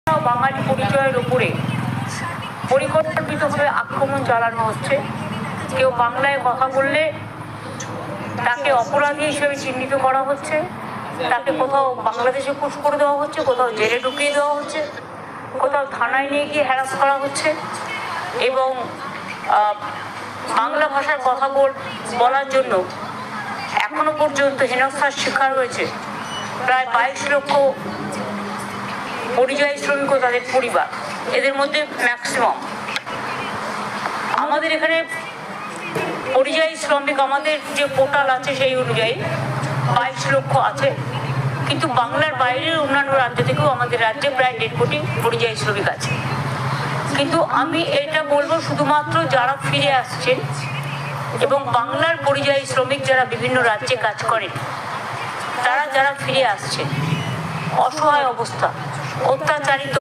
বাঙালি পরিচয়ের উপরে পরিকল্পিতভাবে আক্রমণ চালানো হচ্ছে। কেউ বাংলায় কথা বললে তাকে অপরাধী হিসেবে চিহ্নিত করা হচ্ছে, তাকে কোথাও বাংলাদেশে পুশ করে দেওয়া হচ্ছে, কোথাও জেলে ঢুকিয়ে দেওয়া হচ্ছে, কোথাও থানায় নিয়ে গিয়ে হ্যারাস করা হচ্ছে। এবং বাংলা ভাষার কথা বলার জন্য এখনো পর্যন্ত হেনস্থার শিকার হয়েছে প্রায় 22 লক্ষ পরিযায়ী শ্রমিক ও তাদের পরিবার। এদের মধ্যে ম্যাক্সিমাম আমাদের এখানে পরিযায়ী শ্রমিক, আমাদের যে পোর্টাল আছে সেই অনুযায়ী 22 লক্ষ আছে, কিন্তু বাংলার বাইরের অন্যান্য রাজ্য থেকেও আমাদের রাজ্যে প্রায় 1.5 কোটি পরিযায়ী শ্রমিক আছে। কিন্তু আমি এটা বলবো, শুধুমাত্র যারা ফিরে আসছেন এবং বাংলার পরিযায়ী শ্রমিক যারা বিভিন্ন রাজ্যে কাজ করেন, তারা যারা ফিরে আসছেন, অসহায় অবস্থা, অত্যাচারিত